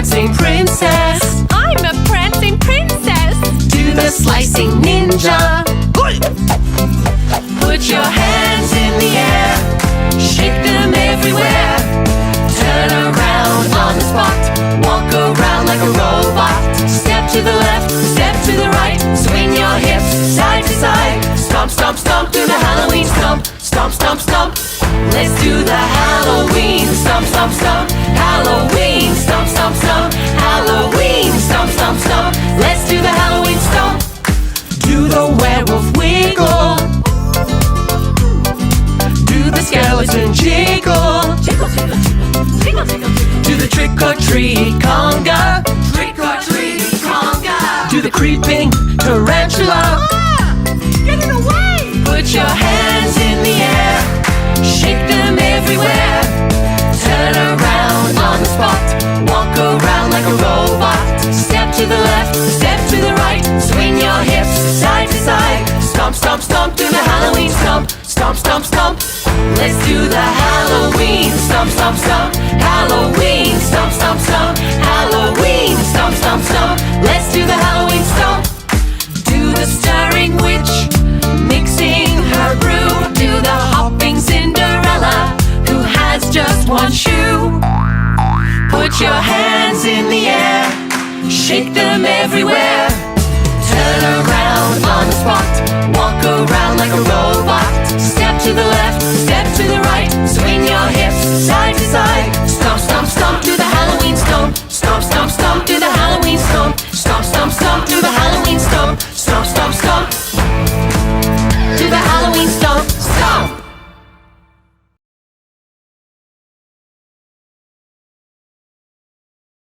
prancing princess. I'm a prancing princess. Do the slicing ninja. Put your hands in the air, shake them everywhere. Turn around on the spot, walk around like a robot. Step to the left, step to the right, swing your hips side to side. Stomp, stomp, stomp, do the Halloween stomp. Stomp, stomp, stomp, let's do the Halloween stomp, stomp, stomp. Halloween stomp, stomp, stomp. Halloween stomp, stomp, stomp. Let's do the Halloween stomp. Do the werewolf wiggle, do the skeleton jiggle, Jiggle, jiggle, jiggle, jiggle, jiggle, jiggle. do the trick or treat conga, Trick or treat, conga. do the creeping tarantula. Get it away. Put your hands in the air, shake them everywhere. Turn around on the spot, walk around like a robot. Step to the left, step to the right, swing your hips side to side. Stomp, stomp, stomp, do the Halloween stomp. Stomp, stomp, stomp, let's do the Halloween stomp, stomp, stomp. Halloween stomp, stomp, stomp. Halloween stomp, stomp, stomp. Let's do the Halloween stomp. Do the stirring witch, mixing her brew. Do the hopping Cinderella, who has just one shoe. Put your hands in the air, shake them everywhere. Turn around on the spot, walk around like a robot. Step to the left,